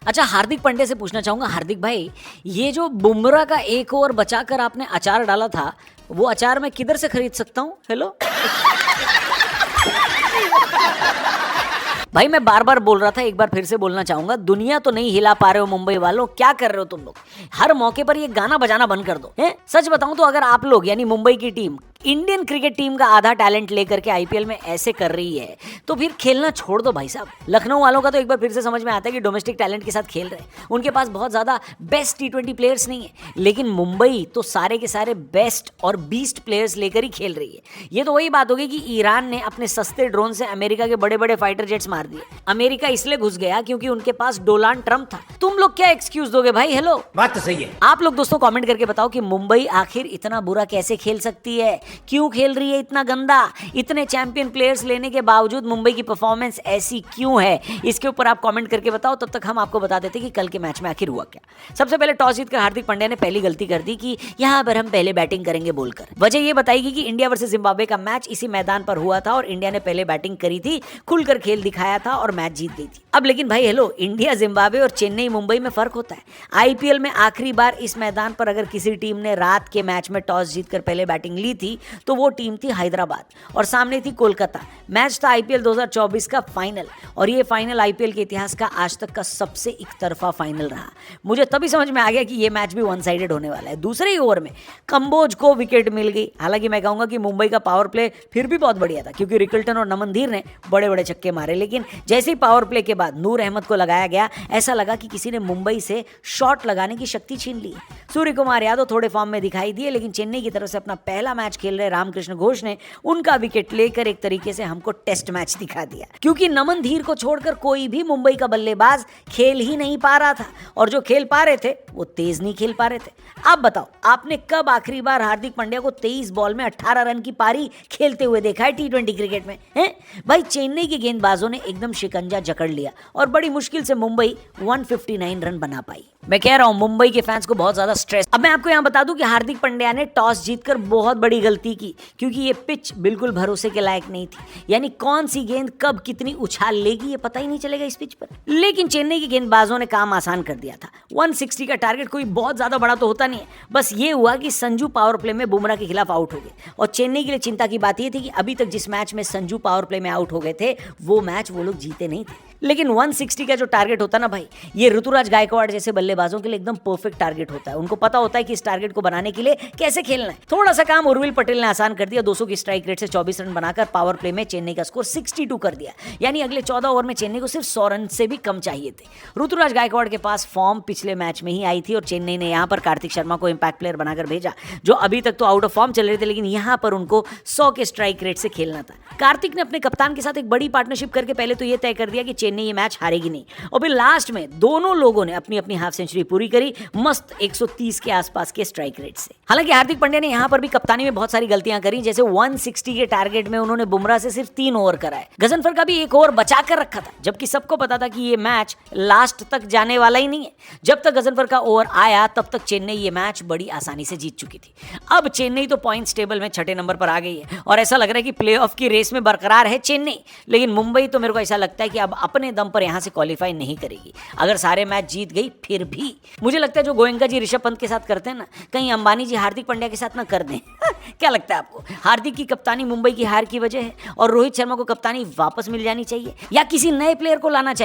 अच्छा, हार्दिक पांड्या से पूछना चाहूंगा, हार्दिक भाई, ये जो बुमराह का एक ओवर बचाकर आपने अचार डाला था, वो अचार मैं किधर से खरीद सकता हूँ? हेलो भाई, मैं बार बार बोल रहा था, एक बार फिर से बोलना चाहूंगा, दुनिया तो नहीं हिला पा रहे हो मुंबई वालों, क्या कर रहे हो तुम लोग? हर मौके पर ये गाना बजाना बंद कर दो। सच बताऊं तो अगर आप लोग यानी मुंबई की टीम इंडियन क्रिकेट टीम का आधा टैलेंट लेकर के आईपीएल में ऐसे कर रही है तो फिर खेलना छोड़ दो भाई साहब। लखनऊ वालों का तो एक बार फिर से समझ में आता है कि डोमेस्टिक टैलेंट के साथ खेल रहे हैं, उनके पास बहुत ज्यादा बेस्ट टी20 प्लेयर्स नहीं है, लेकिन मुंबई तो सारे के सारे बेस्ट और बीस्ट प्लेयर्स लेकर ही खेल रही है। ये तो वही बात होगी कि ईरान ने अपने सस्ते ड्रोन से अमेरिका के बड़े बड़े फाइटर जेट्स मार दिए। अमेरिका इसलिए घुस गया क्योंकि उनके पास डोनाल्ड ट्रंप था। तुम लोग क्या एक्सक्यूज दोगे भाई? हेलो, बात तो सही है। आप लोग दोस्तों कमेंट करके बताओ कि मुंबई आखिर इतना बुरा कैसे खेल सकती है, क्यों खेल रही है इतना गंदा? इतने चैंपियन प्लेयर्स लेने के बावजूद मुंबई की परफॉर्मेंस ऐसी क्यों है? इसके ऊपर आप कमेंट करके बताओ। तब तक हम आपको बता देते कि कल के मैच में आखिर हुआ क्या। सबसे पहले टॉस जीतकर हार्दिक पांड्या ने पहली गलती कर दी कि यहां पर हम पहले बैटिंग करेंगे बोलकर। वजह यह बताएगी कि इंडिया वर्सेस जिम्बाब्वे का मैच इसी मैदान पर हुआ था और इंडिया ने पहले बैटिंग करी थी, खुलकर खेल दिखाया था और मैच जीत गई थी। अब लेकिन भाई हेलो, इंडिया जिम्बाब्वे और चेन्नई मुंबई में फर्क होता है। आईपीएल में आखिरी बार इस मैदान पर अगर किसी टीम ने रात के मैच में टॉस जीतकर पहले बैटिंग ली थी तो वो टीम थी हैदराबाद और सामने थी कोलकाता। मैच था आईपीएल 2024 का फाइनल और ये फाइनल आईपीएल के इतिहास का आज तक का सबसे एक तरफा फाइनल रहा। मुझे तभी समझ में आ गया कि ये मैच भी वन साइडेड होने वाला है। दूसरे ही ओवर में कंबोज को विकेट मिल गई। हालांकि मैं कहूंगा कि मुंबई का पावर प्ले फिर भी बहुत बढ़िया था क्योंकि रिकल्टन और नमनधीर ने बड़े बड़े छक्के मारे, लेकिन जैसे ही पावर प्ले के बाद नूर अहमद को लगाया गया, ऐसा लगा कि किसी ने मुंबई से शॉट लगाने की शक्ति छीन ली। सूर्य कुमार यादव थोड़े फॉर्म में दिखाई दिए, लेकिन चेन्नई की तरफ से अपना पहला मैच खेल रहे रामकृष्ण घोष ने उनका विकेट लेकर एक तरीके से हमको टेस्ट मैच दिखा दिया, क्योंकि नमनधीर को छोड़कर कोई भी मुंबई का बल्लेबाज खेल ही नहीं पा रहा था और जो खेल पा रहे थे वो तेज नहीं खेल पा रहे थे। आप बताओ, आपने कब आखिरी बार हार्दिक पांड्या को 23 बॉल में 18 रन की पारी खेलते हुए देखा है टी20 क्रिकेट में? भाई, चेन्नई के गेंदबाजों ने एकदम शिकंजा जकड़ लिया और बड़ी मुश्किल से मुंबई 159 रन बना पाई। मैं कह रहा हूं मुंबई के फैंस को बहुत ज्यादा स्ट्रेस। अब मैं आपको यहां बता दूं कि हार्दिक पांड्या ने टॉस जीतकर बहुत बड़ी गलती की, क्योंकि ये पिच बिल्कुल भरोसे के लायक नहीं थी। यानी कौन सी गेंद कब कितनी उछाल लेगी ये पता ही नहीं चलेगा इस पिच पर। लेकिन चेन्नई के गेंदबाजों ने काम आसान कर दिया था। 160 का टारगेट कोई बहुत ज्यादा बड़ा तो होता नहीं है, बस ये हुआ कि संजू पावर प्ले में बुमराह के खिलाफ आउट हो गए। और चेन्नई के लिए चिंता की बात यह थी कि अभी तक जिस मैच में संजू पावर प्ले में आउट हो गए थे वो मैच वो लोग जीते नहीं थे। लेकिन 160 का जो टारगेट होता ना भाई, ये ऋतुराज गायकवाड़ जैसे बल्लेबाजों के लिए एकदम परफेक्ट टारगेट होता है। उनको पता होता है कि इस टारगेट को बनाने के लिए कैसे खेलना है। थोड़ा सा काम उर्विल पटेल ने आसान कर दिया। 200 की स्ट्राइक रेट से 24 रन बनाकर पावर प्ले में चेन्नई का स्कोर 62 कर दिया। यानी अगले 14 ओवर में चेन्नई को सिर्फ 100 रन से भी कम चाहिए थे। ऋतुराज गायकवाड़ के पास फॉर्म पिछले मैच में ही आई थी और चेन्नई ने यहां पर कार्तिक शर्मा को इंपैक्ट प्लेयर बनाकर भेजा, जो अभी तक तो आउट ऑफ फॉर्म चल रहे थे, लेकिन यहां पर उनको 100 के स्ट्राइक रेट से खेलना था। कार्तिक ने अपने कप्तान के साथ एक बड़ी पार्टनरशिप करके पहले तो यह तय कर दिया कि चेन्नई ये मैच हारेगी नहीं, और फिर लास्ट में दोनों लोगों ने अपनी अपनी हाफ सेंचुरी पूरी करी मस्त 130 के आसपास के स्ट्राइक रेट से। हालांकि हार्दिक पांड्या ने यहां पर भी कप्तानी में बहुत सारी गलतियां करी, जैसे 160 के टारगेट में उन्होंने बुमराह से सिर्फ 3 ओवर कराए। गजनफर का भी एक ओवर बचा कर रखा था, जबकि सबको पता था कि ये मैच लास्ट तक जाने वाला ही नहीं है। जब तक गजनफर का ओवर आया तब तक चेन्नई ये मैच बड़ी आसानी से जीत चुकी थी। अब चेन्नई तो पॉइंट्स टेबल में 6ठे नंबर पर आ गई है और ऐसा लग रहा है कि प्लेऑफ की रेस में बरकरार है चेन्नई। लेकिन मुंबई तो मेरे को ऐसा लगता है कि अब अपने दम पर यहां से क्वालिफाई नहीं करेगी। अगर सारे मैच जीत गई फिर भी मुझे लगता है जो गोयनका जी ऋषभ पंत के साथ करते हैं ना, कहीं अंबानी जी हार्दिक पांड्या के साथ ना कर दें। क्या लगता है आपको? हार्दिक की कप्तानी मुंबई की हार की वजह है और रोहित शर्मा को कप्तानी वापस मिल जानी चाहिए या किसी नए प्लेयर को लाना चाहिए?